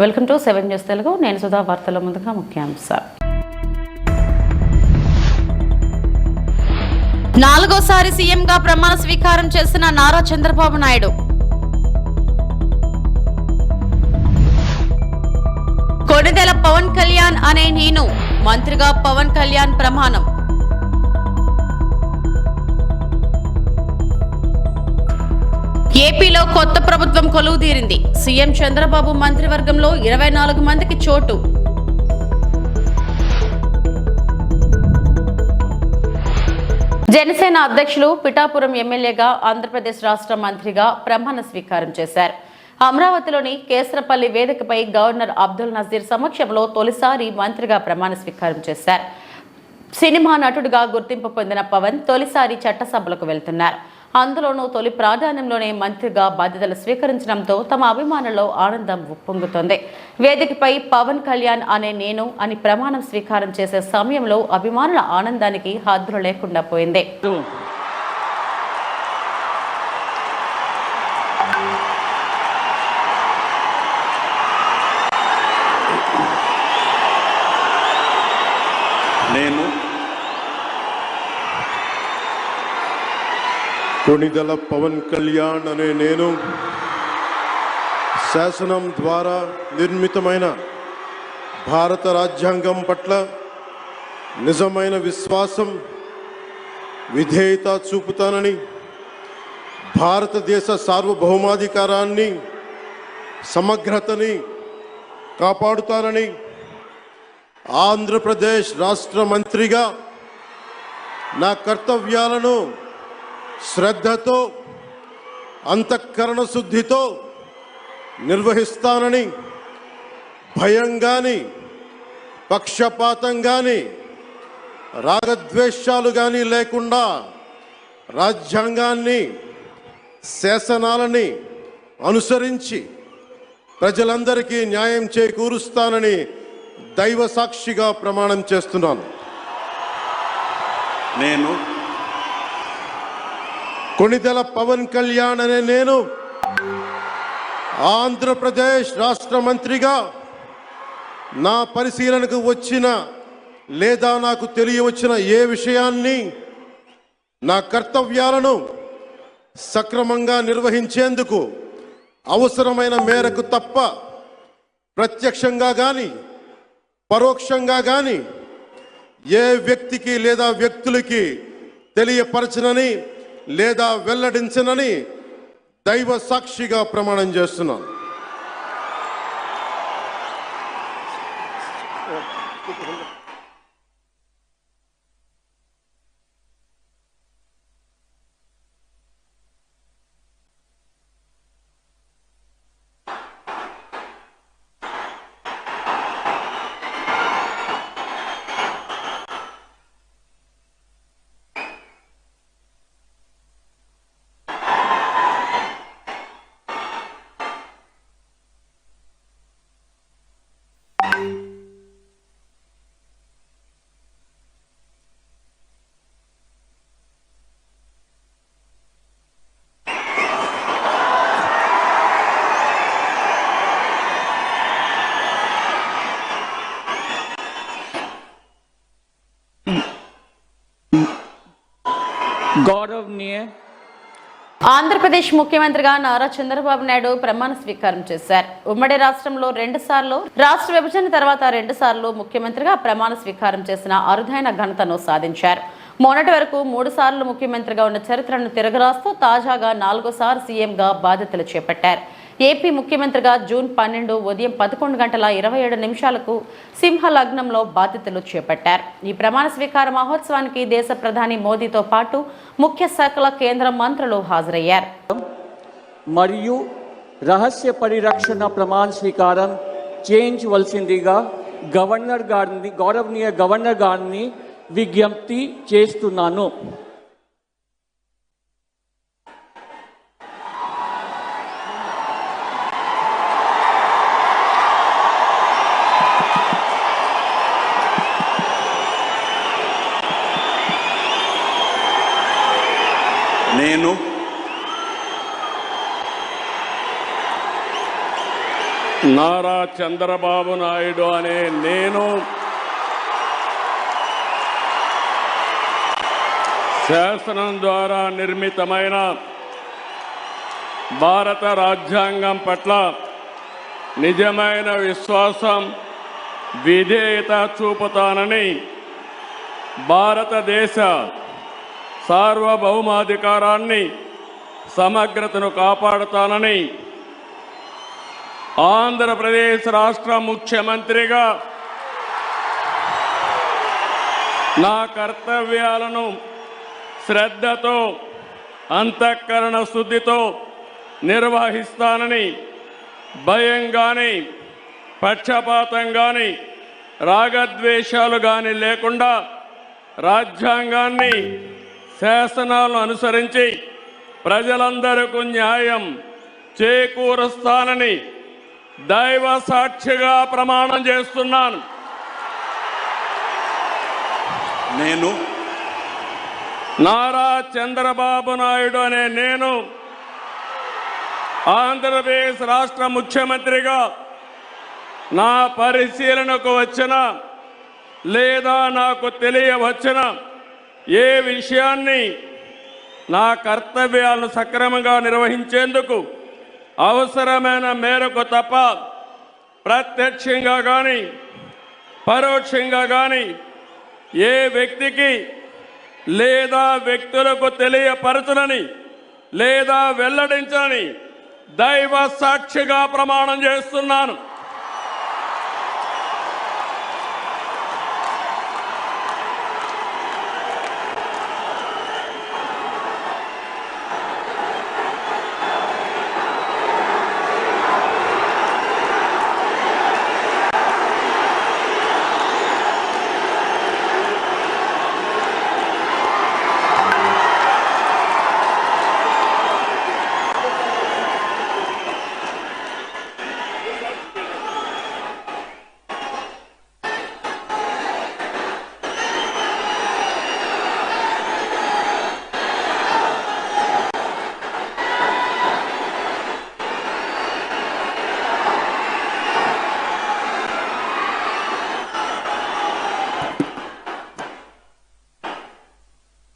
Welcome to 7 news Telugu. నేను సుధా. వార్తల ముందుగా ముఖ్యాంశాలు. నాలుగోసారి సీఎంగా ప్రమాణ స్వీకారం చేసిన నారా చంద్రబాబు నాయుడు. కొణిదెల పవన్ కళ్యాణ్ అనే నేను, మంత్రిగా పవన్ కళ్యాణ్ ప్రమాణం. ఏపీలో కొత్త ప్రభుత్వం కొలువుదీరింది. సీఎం చంద్రబాబు మంత్రివర్గంలో 24 మందికి చోటు. జనసేన అధ్యక్షులు పిఠాపురం ఎమ్మెల్యేగా ఆంధ్రప్రదేశ్ రాష్ట్ర మంత్రిగా ప్రమాణ స్వీకారం చేశారు. అమరావతిలోని కేసరపల్లి వేదికపై గవర్నర్ అబ్దుల్ నజీర్ సమక్షంలో తొలిసారి మంత్రిగా ప్రమాణ స్వీకారం చేశారు. సినిమా నటుడిగా గుర్తింపు పొందిన పవన్ తొలిసారి చట్టసభలకు వెళ్తున్నారు. అందులోనూ తొలి ప్రాధాన్యంలోనే మంత్రిగా బాధ్యతలు స్వీకరించడంతో తమ అభిమానుల్లో ఆనందం ఉప్పొంగుతోంది. వేదికపై పవన్ కళ్యాణ్ అనే నేను అని ప్రమాణం స్వీకారం చేసే సమయంలో అభిమానుల ఆనందానికి హద్దులు లేకుండా పోయింది. నేను కొణిదెల పవన్ కళ్యాణ్ అనే నేను శాసనం ద్వారా నిర్మితమైన భారత రాజ్యాంగం పట్ల నిజమైన విశ్వాసం, విధేయత చూపుతానని, భారతదేశ సార్వభౌమాధికారాన్ని, సమగ్రతని కాపాడుతానని, ఆంధ్రప్రదేశ్ రాష్ట్ర మంత్రిగా నా కర్తవ్యాలను శ్రద్ధతో, అంతఃకరణ శుద్ధితో నిర్వహిస్తానని, భయం గాని, పక్షపాతం గాని, రాగద్వేషాలు గాని లేకుండా రాజ్యాంగాన్ని, శాసనాలని అనుసరించి ప్రజలందరికీ న్యాయం చేకూరుస్తానని దైవ సాక్షిగా ప్రమాణం చేస్తున్నాను. నేను కొణిదెల పవన్ కళ్యాణ్ అనే నేను ఆంధ్రప్రదేశ్ రాష్ట్ర మంత్రిగా నా పరిశీలనకు వచ్చిన లేదా నాకు తెలియవచ్చిన ఏ విషయాన్ని, నా కర్తవ్యాలను సక్రమంగా నిర్వహించేందుకు అవసరమైన మేరకు తప్ప ప్రత్యక్షంగా కానీ పరోక్షంగా కానీ ఏ వ్యక్తికి లేదా వ్యక్తులకి తెలియపరచనని లేదా వెల్లడించనని దైవ సాక్షిగా ప్రమాణం చేస్తున్నాను. ఆంధ్రప్రదేశ్ ముఖ్యమంత్రిగా నారా చంద్రబాబు నాయుడు ప్రమాణ స్వీకారం చేశారు. ఉమ్మడి రాష్ట్రంలో 2 సార్లు, రాష్ట్ర విభజన తర్వాత 2 సార్లు ముఖ్యమంత్రిగా ప్రమాణ స్వీకారం చేసిన అరుదైన ఘనతను సాధించారు. మొన్నటి వరకు 3 సార్లు ముఖ్యమంత్రిగా ఉన్న చరిత్రను తిరగరాస్తూ తాజాగా 4వ సీఎంగా బాధ్యతలు చేపట్టారు. ఏపీ ముఖ్యమంత్రిగా జూన్ 12 ఉదయం 11:27 సింహలగ్నంలో బాధ్యతలు చేపట్టారు. ఈ ప్రమాణ స్వీకార మహోత్సవానికి దేశ ప్రధాని మోదీతో పాటు ముఖ్య శాఖల కేంద్ర మంత్రులు హాజరయ్యారు. మరియు రహస్య పరిరక్షణ ప్రమాణ స్వీకారం చేయించవలసిందిగా గౌరవనీయ గవర్నర్ గారిని విజ్ఞప్తి చేస్తున్నాను. నారా చంద్రబాబు నాయుడు అనే నేను శాసనం ద్వారా నిర్మితమైన భారత రాజ్యాంగం పట్ల నిజమైన విశ్వాసం, విధేయత చూపుతానని, భారతదేశ సార్వభౌమాధికారాన్ని, సమగ్రతను కాపాడుతానని ఆంధ్రప్రదేశ్ రాష్ట్ర ముఖ్యమంత్రిగా నా కర్తవ్యాలను శ్రద్ధతో, అంతఃకరణ శుద్ధితో నిర్వహిస్తానని, భయం కానీ, పక్షపాతం కానీ, రాగద్వేషాలు కానీ లేకుండా రాజ్యాంగాన్ని, శాసనాలను అనుసరించి ప్రజలందరికీ న్యాయం చేకూరుస్తానని దైవ సాక్షిగా ప్రమాణం చేస్తున్నాను. నేను నారా చంద్రబాబు నాయుడు అనే నేను ఆంధ్రప్రదేశ్ రాష్ట్ర ముఖ్యమంత్రిగా నా పరిశీలనకు వచ్చిన లేదా నాకు తెలియవచ్చిన ఏ విషయాన్ని నా కర్తవ్యాలను సక్రమంగా నిర్వహించేందుకు అవసరమైన మేరకు తప్ప ప్రత్యక్షంగా కానీ పరోక్షంగా కానీ ఏ వ్యక్తికి లేదా వ్యక్తులకు తెలియపరచనని లేదా వెల్లడించని దైవ సాక్షిగా ప్రమాణం చేస్తున్నాను.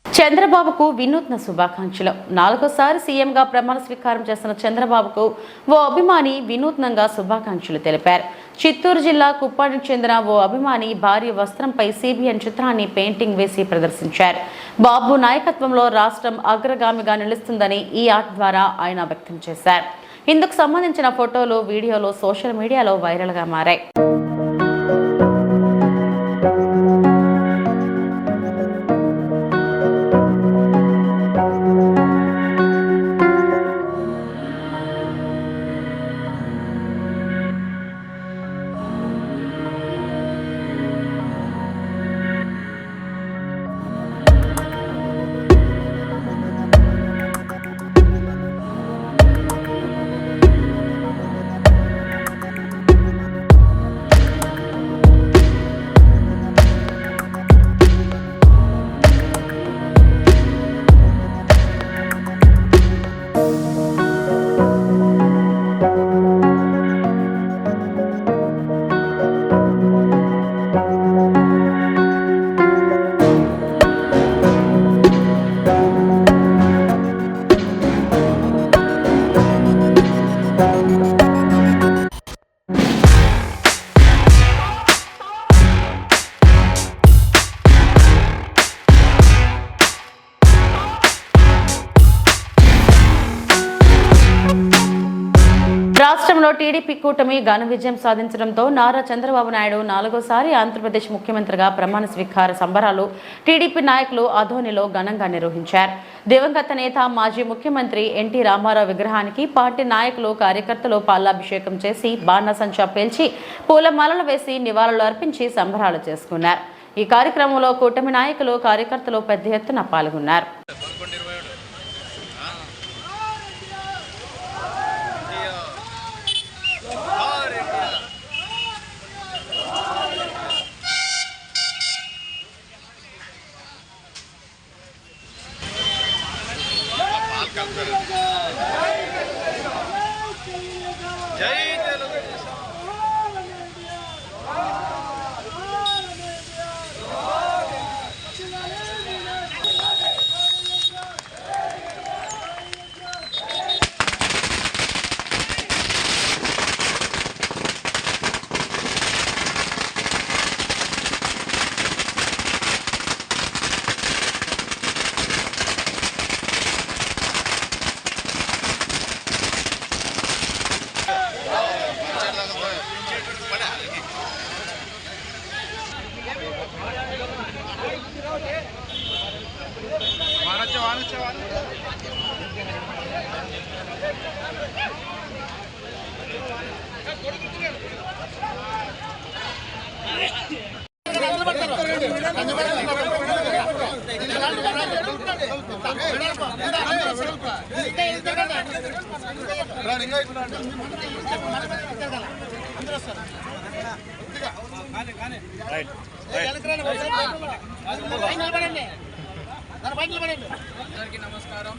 చంద్రబాబుకు వినూత్న శుభాకాంక్షలు. 4వ సీఎంగా ప్రమాణ స్వీకారం చేసిన చంద్రబాబుకు ఓ అభిమాని వినూత్నంగా శుభాకాంక్షలు తెలిపారు. చిత్తూరు జిల్లా కుప్పానికి చెందిన ఓ అభిమాని భారీ వస్త్రంపై CBN చిత్రాన్ని పెయింటింగ్ వేసి ప్రదర్శించారు. బాబు నాయకత్వంలో రాష్ట్రం అగ్రగామిగా నిలుస్తుందని ఈ ఆర్ట్ ద్వారా ఆయన వ్యక్తం చేశారు. ఇందుకు సంబంధించిన ఫోటోలు, వీడియోలు సోషల్ మీడియాలో వైరల్గా మారాయి. రాష్ట్రంలో టీడీపీ కూటమి ఘన విజయం సాధించడంతో నారా చంద్రబాబు నాయుడు 4వసారి ఆంధ్రప్రదేశ్ ముఖ్యమంత్రిగా ప్రమాణ స్వీకార సంబరాలు టీడీపీ నాయకులు ఆదోనిలో ఘనంగా నిర్వహించారు. దివంగత నేత మాజీ ముఖ్యమంత్రి ఎన్టీ రామారావు విగ్రహానికి పార్టీ నాయకులు, కార్యకర్తలు పాలాభిషేకం చేసి బాణసంచా పేల్చి పూలమాలలు వేసి నివాళులు అర్పించి సంబరాలు చేసుకున్నారు. ఈ కార్యక్రమంలో కూటమి నాయకులు, కార్యకర్తలు పెద్ద ఎత్తున పాల్గొన్నారు. జై తెలుగుదేశం. అందరికీ నమస్కారం.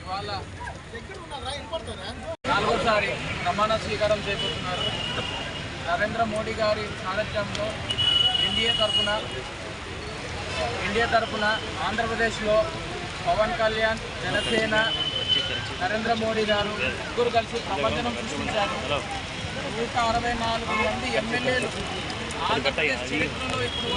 ఇవాళ నాలుగోసారి ప్రమాణ స్వీకారం చేయబోతున్నారు. నరేంద్ర మోడీ గారి సారథ్యంలో ఇండియా తరఫున ఆంధ్రప్రదేశ్లో పవన్ కళ్యాణ్, జనసేన, నరేంద్ర మోడీ గారు ముగ్గురు కలిసి ప్రపంచం సృష్టించారు. 164 మంది ఎమ్మెల్యేలు ఆంధ్రప్రదేశ్ చరిత్రలో ఇప్పుడు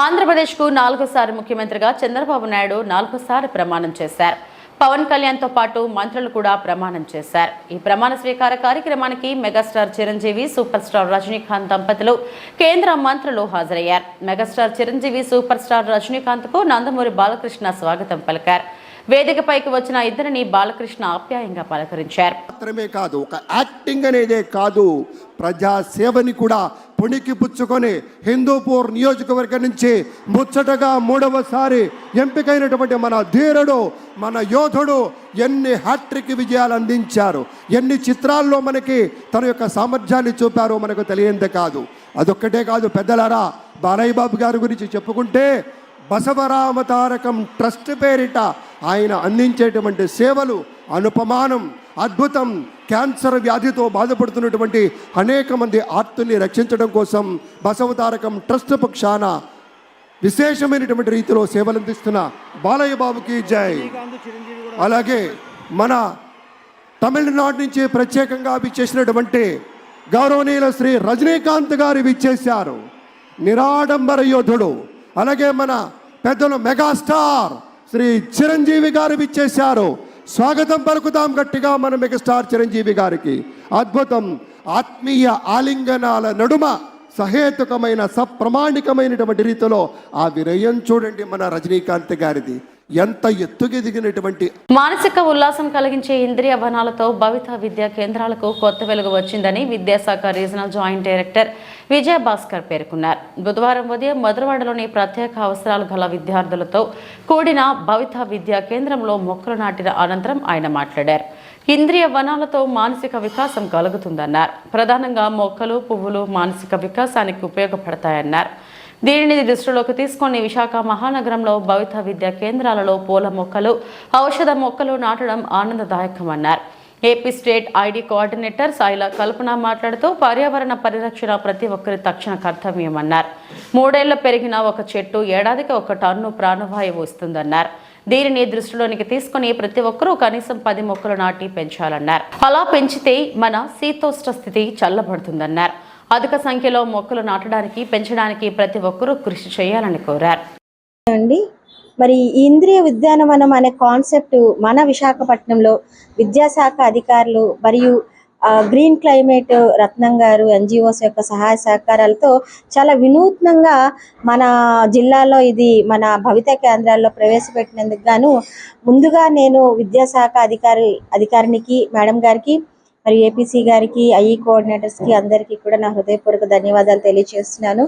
ఆంధ్రప్రదేశ్కు 4సారి ముఖ్యమంత్రిగా చంద్రబాబు నాయుడు 4సారి ప్రమాణం చేశారు. పవన్ కళ్యాణ్తో పాటు మంత్రులు కూడా ప్రమాణం చేశారు. ఈ ప్రమాణ స్వీకార కార్యక్రమానికి megastar Chiranjeevi, super star Rajinikanth దంపతులు, కేంద్ర మంత్రులు హాజరయ్యారు. మెగాస్టార్ చిరంజీవి, సూపర్ స్టార్ రజనీకాంత్కు నందమూరి బాలకృష్ణ స్వాగతం పలికారు. వేదికపైకి వచ్చిన ఇద్దరిని బాలకృష్ణ ఆప్యాయంగా పలకరించారు. మాత్రమే కాదు, ఒక యాక్టింగ్ అనేదే కాదు, ప్రజా సేవని కూడా పుణికి పుచ్చుకొని హిందూపూర్ నియోజకవర్గం నుంచి ముచ్చటగా 3వసారి ఎంపికైనటువంటి మన ధీరుడు, మన యోధుడు ఎన్ని హ్యాట్రిక్ విజయాలు అందించారు, ఎన్ని చిత్రాల్లో మనకి తన యొక్క సామర్థ్యాన్ని చూపారో మనకు తెలియందే కాదు. అదొక్కటే కాదు పెద్దలారా, బాలయ్య బాబు గారి గురించి చెప్పుకుంటే బసవరామ తారకం ట్రస్ట్ పేరిట ఆయన అందించేటువంటి సేవలు అనుపమానం, అద్భుతం. క్యాన్సర్ వ్యాధితో బాధపడుతున్నటువంటి అనేక మంది ఆర్తుల్ని రక్షించడం కోసం బసవతారకం ట్రస్ట్ పక్షాన విశేషమైనటువంటి రీతిలో సేవలు అందిస్తున్న బాలయ్య బాబుకి జై. అలాగే మన తమిళనాడు నుంచి ప్రత్యేకంగా విచ్చేసినటువంటి గౌరవనీయుల శ్రీ రజనీకాంత్ గారు విచ్చేశారు, నిరాడంబర యోధుడు. అలాగే మన పెద్దలు మెగాస్టార్ శ్రీ చిరంజీవి గారు విచ్చేశారు. స్వాగతం పలుకుతాం గట్టిగా మన మెగాస్టార్ చిరంజీవి గారికి. అద్భుతం. ఆత్మీయ ఆలింగనాల నడుమ సహేతుకమైన సప్రమాణికమైనటువంటి రీతిలో ఆ వినయం చూడండి మన రజనీకాంత్ గారిది. ఎంత ఎత్తుకెదిగినటువంటి మానసిక ఉల్లాసం కలిగించే ఇంద్రియ వనాలతో భవిత విద్యా కేంద్రాలకు కొత్త వెలుగు వచ్చిందని విద్యాశాఖ రీజనల్ జాయింట్ డైరెక్టర్ విజయభాస్కర్ పేర్కొన్నారు. బుధవారం ఉదయం మధురవాడలోని ప్రత్యేక అవసరాలు గల విద్యార్థులతో కూడిన భవిత విద్యా కేంద్రంలో మొక్కలు నాటిన అనంతరం ఆయన మాట్లాడారు. ఇంద్రియ వనాలతో మానసిక వికాసం కలుగుతుందన్నారు. ప్రధానంగా మొక్కలు, పువ్వులు మానసిక వికాసానికి ఉపయోగపడతాయన్నారు. దీనిని దృష్టిలోకి తీసుకొని విశాఖ మహానగరంలో భవిత విద్యా కేంద్రాలలో పూల మొక్కలు, ఔషధ మొక్కలు నాటడం ఆనందదాయకమన్నారు. ఏపీ స్టేట్ ఐడి కోఆర్డినేటర్ సాయిల కల్పన మాట్లాడుతూ పర్యావరణ పరిరక్షణ ప్రతి ఒక్కరి తక్షణ కర్తవ్యమన్నారు. 3 ఏళ్లు పెరిగిన ఒక చెట్టు ఏడాదికి 1 టన్ను ప్రాణవాయువు ఇస్తుందన్నారు. దీనిని దృష్టిలోనికి తీసుకుని ప్రతి ఒక్కరూ కనీసం 10 మొక్కలు నాటి పెంచాలన్నారు. అలా పెంచితే మన శీతోష్ణ స్థితి చల్లబడుతుందన్నారు. అధిక సంఖ్యలో మొక్కలు నాటడానికి, పెంచడానికి ప్రతి ఒక్కరూ కృషి చేయాలని కోరారు. మరి ఇంద్రియ ఉద్యానవనం అనే కాన్సెప్ట్ మన విశాఖపట్నంలో విద్యాశాఖ అధికారులు మరియు గ్రీన్ క్లైమేట్ రత్నం గారు ఎన్జిఓస్ యొక్క సహాయ సహకారాలతో చాలా వినూత్నంగా మన జిల్లాలో ఇది మన భవిత కేంద్రాల్లో ప్రవేశపెట్టినందుకు గాను ముందుగా నేను విద్యాశాఖ అధికారికి మేడం గారికి మరి ఏపీసీ గారికి, ఐఈ కోఆర్డినేటర్స్కి అందరికీ కూడా నా హృదయపూర్వక ధన్యవాదాలు తెలియజేస్తున్నాను.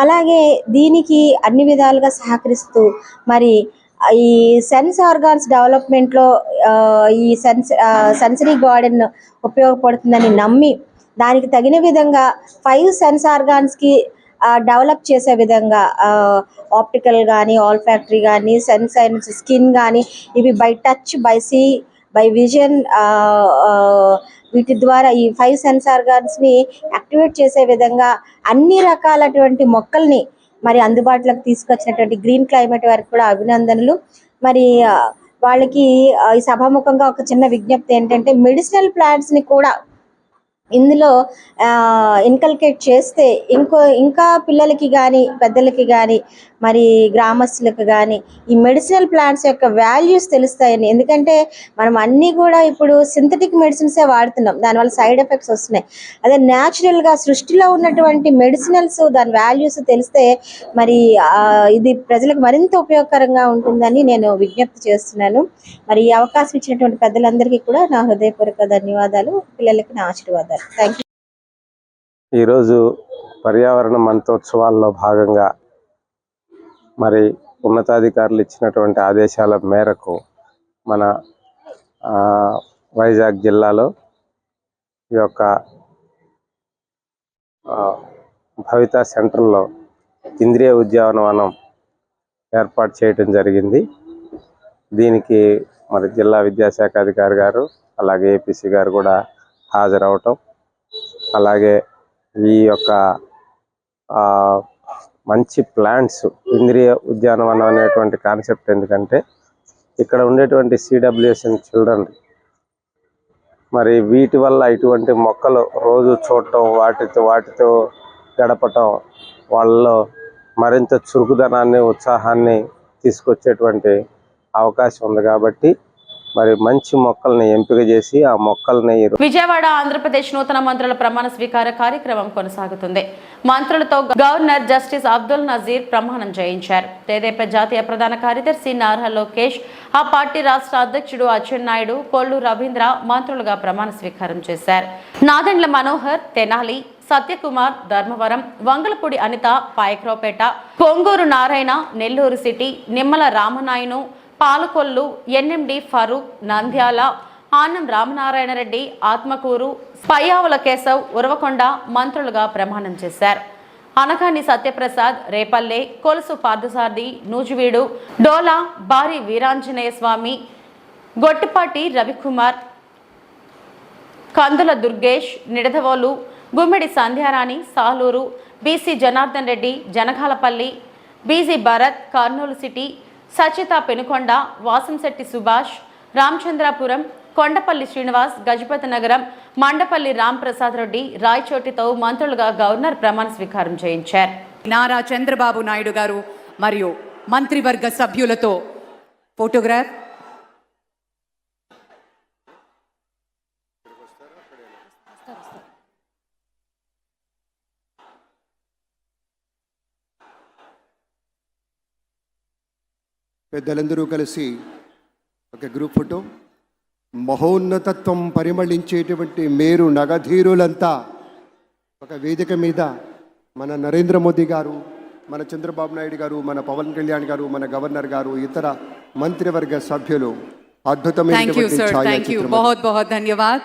అలాగే దీనికి అన్ని విధాలుగా సహకరిస్తూ మరి ఈ సెన్స్ ఆర్గాన్స్ డెవలప్మెంట్లో ఈ సెన్సరీ గార్డెన్ ఉపయోగపడుతుందని నమ్మి దానికి తగిన విధంగా 5 సెన్స్ ఆర్గాన్స్కి డెవలప్ చేసే విధంగా ఆప్టికల్ కానీ, ఆల్ఫాక్టరీ కానీ, సెన్స్ అండ్ స్కిన్ కానీ, ఇవి by touch, by see, by vision, వీటి ద్వారా ఈ 5 సెన్స్ ఆర్గాన్స్ని యాక్టివేట్ చేసే విధంగా అన్ని రకాలటువంటి మొక్కల్ని మరి అందుబాటులోకి తీసుకొచ్చినటువంటి గ్రీన్ క్లైమేట్ వారికి కూడా అభినందనలు. మరి వాళ్ళకి ఈ సభాముఖంగా ఒక చిన్న విజ్ఞప్తి ఏంటంటే మెడిసినల్ ప్లాంట్స్ని కూడా ఇందులో ఇన్కల్కేట్ చేస్తే ఇంకా పిల్లలకి కానీ పెద్దలకి కానీ మరి గ్రామస్తులకు కానీ ఈ మెడిసినల్ ప్లాంట్స్ యొక్క వాల్యూస్ తెలుస్తాయని. ఎందుకంటే మనం అన్నీ కూడా ఇప్పుడు సింథటిక్ మెడిసిన్సే వాడుతున్నాం, దానివల్ల సైడ్ ఎఫెక్ట్స్ వస్తున్నాయి. అదే న్యాచురల్గా సృష్టిలో ఉన్నటువంటి మెడిసినల్స్ దాని వాల్యూస్ తెలిస్తే మరి ఇది ప్రజలకు మరింత ఉపయోగకరంగా ఉంటుందని నేను విజ్ఞప్తి చేస్తున్నాను. మరి ఈ అవకాశం ఇచ్చినటువంటి పెద్దలందరికీ కూడా నా హృదయపూర్వక ధన్యవాదాలు, పిల్లలకి నా ఆశీర్వాదాలు. Thank you. ఈరోజు పర్యావరణ మంత్రోత్సవాల్లో భాగంగా మరి ఉన్నతాధికారులు ఇచ్చినటువంటి ఆదేశాల మేరకు మన వైజాగ్ జిల్లాలో ఈ యొక్క భవిత సెంటర్లో ఇంద్రియ ఉద్యానవనం ఏర్పాటు చేయడం జరిగింది. దీనికి మరి జిల్లా విద్యాశాఖ అధికారి గారు అలాగే ఏపీసీ గారు కూడా హాజరవటం, అలాగే ఈ యొక్క మంచి ప్లాంట్స్ ఇంద్రియ ఉద్యానవనం అనేటువంటి కాన్సెప్ట్ ఎందుకంటే ఇక్కడ ఉండేటువంటి సిడబ్ల్యూఎస్ఎన్ చిల్డ్రన్ మరి వీటి వల్ల ఇటువంటి మొక్కలు రోజు చూడటం, వాటితో గడపటం వాళ్ళలో మరింత చురుకుదనాన్ని, ఉత్సాహాన్ని తీసుకొచ్చేటువంటి అవకాశం ఉంది. కాబట్టి మరి మంచి మొక్కల్ని ఎంపిక చేసి ఆ మొక్కల్ని విజయవాడ ఆంధ్రప్రదేశ్ నూతన మంత్రుల ప్రమాణ స్వీకార కార్యక్రమం కొనసాగుతుంది. మంత్రులతో గవర్నర్ జస్టిస్ అబ్దుల్ నజీర్ ప్రమాణం చేయించారు. తెదేపా జాతీయ ప్రధాన కార్యదర్శి నారా లోకేష్, ఆ పార్టీ రాష్ట్ర అధ్యక్షుడు అచ్చెన్నాయుడు, కొల్లు రవీంద్ర మంత్రులుగా ప్రమాణ స్వీకారం చేశారు. నాదెండ్ల మనోహర్, తెనాలి సత్యకుమార్, ధర్మవరం, వంగలపూడి అనిత, పాయక్రోపేట, పొంగూరు నారాయణ, నెల్లూరు సిటీ, నిమ్మల రామనాయును, పాలకొల్లు, ఎన్ఎండి ఫరూక్, నంద్యాల, ఆనం రామనారాయణ రెడ్డి, ఆత్మకూరు, పయ్యావుల కేశవ్, ఉరవకొండ మంత్రులుగా ప్రమాణం చేశారు. అనకాని సత్యప్రసాద్, రేపల్లె, కొలుసు పార్థసారథి, నూజివీడు, డోలా, బారి Veeranjaneya Swamy, Gottipati Ravikumar, Kandula Durgesh, Nidadavolu, Gummidi Sandhyarani, Salur, BC Janardhan Reddy, Janagalapalli, BG Bharath, Kurnool city, Sachita Penukonda, Vasamsetti Subhash, Ramachandrapuram, Kondapalli Srinivas, Gajapathi Nagaram, Mandapalli Ramprasad Reddy, రాయచోటితో మంత్రులుగా గవర్నర్ ప్రమాణ స్వీకారం చేయించారు. నారా చంద్రబాబు నాయుడు గారు మరియు మంత్రివర్గ సభ్యులతో ఫోటోగ్రాఫ్. పెద్దలందరూ కలిసి ఒక గ్రూప్ ఫోటో. మహోన్నతత్వం పరిమళించేటువంటి మేరు నగధీరులంతా ఒక వేదిక మీద మన నరేంద్ర మోదీ గారు, మన చంద్రబాబు నాయుడు గారు, మన పవన్ కళ్యాణ్ గారు, మన గవర్నర్ గారు, ఇతర మంత్రివర్గ సభ్యులు అద్భుతమైన बहुत बहुत धन्यवाद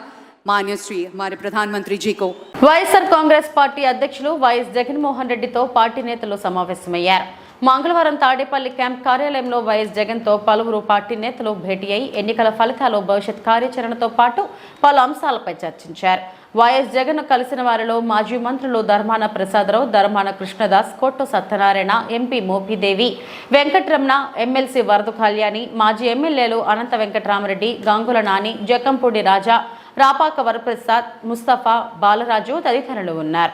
मान्य श्री हमारे प्रधानमंत्री जी को. వైఎస్ఆర్ కాంగ్రెస్ పార్టీ అధ్యక్షులు వైఎస్ జగన్మోహన్ రెడ్డితో పార్టీ నేతలు సమావేశమయ్యారు. మంగళవారం తాడేపల్లి క్యాంప్ కార్యాలయంలో వైఎస్ జగన్తో పలువురు పార్టీ నేతలు భేటీ అయి ఎన్నికల ఫలితాలు, భవిష్యత్ కార్యాచరణతో పాటు పలు అంశాలపై చర్చించారు. వైఎస్ జగన్ కలిసిన వారిలో మాజీ మంత్రులు ధర్మాన ప్రసాదరావు, ధర్మాన కృష్ణదాస్, కొట్టు సత్యనారాయణ, ఎంపీ మోపిదేవి, వెంకటరమణ, ఎమ్మెల్సీ వరద కళ్యాణి, మాజీ ఎమ్మెల్యేలు అనంత వెంకటరామరెడ్డి, గంగుల నాని, జకంపూడి రాజా, రాపాక వరప్రసాద్, ముస్తఫా, బాలరాజు తదితరులు ఉన్నారు.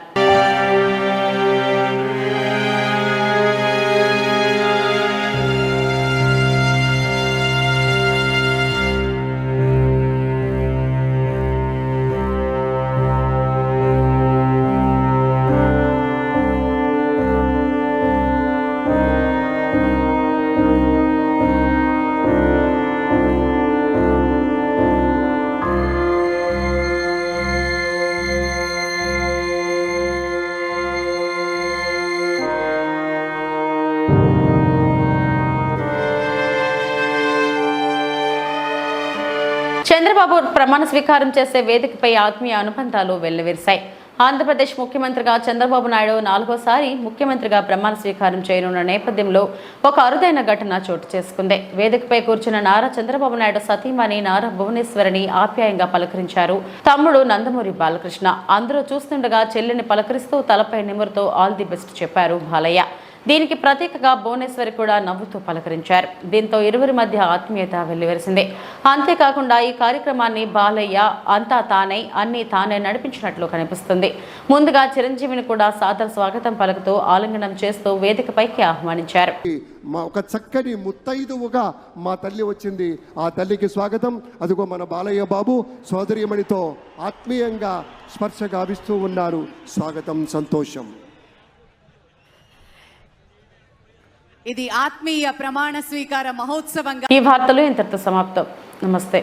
చంద్రబాబు ప్రమాణ స్వీకారం చేసే వేదికపై ఆత్మీయ అనుబంధాలు వెల్లివిరిశాయి. ఆంధ్రప్రదేశ్ ముఖ్యమంత్రిగా చంద్రబాబు నాయుడు 4వసారి ముఖ్యమంత్రిగా ప్రమాణ స్వీకారం చేయనున్న నేపథ్యంలో ఒక అరుదైన ఘటన చోటు చేసుకుంది. వేదికపై కూర్చున్న నారా చంద్రబాబు నాయుడు సతీమణి నారా భువనేశ్వరిని ఆప్యాయంగా పలకరించారు తమ్ముడు నందమూరి బాలకృష్ణ. అందరూ చూస్తుండగా చెల్లిని పలకరిస్తూ తలపై నిమురుతో ఆల్ ది బెస్ట్ చెప్పారు బాలయ్య. దీనికి ప్రతీకగా భువనేశ్వరి కూడా నవ్వుతూ పలకరించారు. దీంతో ఇరువురి మధ్య ఆత్మీయత వెల్లివరిసింది. అంతేకాకుండా ఈ కార్యక్రమాన్ని బాలయ్య అంతా తానై అన్నీ తానే నడిపించినట్లు కనిపిస్తుంది. ముందుగా చిరంజీవిని కూడా సాదర స్వాగతం పలుకుతూ ఆలింగనం చేస్తూ వేదికపైకి ఆహ్వానించారు. ఒక చక్కని ముత్తైదువుగా మా తల్లి వచ్చింది, ఆ తల్లికి స్వాగతం. అదిగో మన బాలయ్య బాబు సోదరీమణితో ఆత్మీయంగా స్పర్శ గావిస్తూ ఉన్నారు. స్వాగతం, సంతోషం. ఇది ఆత్మీయ ప్రమాణ స్వీకార మహోత్సవంగా. ఈ వార్తలు ఇంతటితో సమాప్తం. నమస్తే.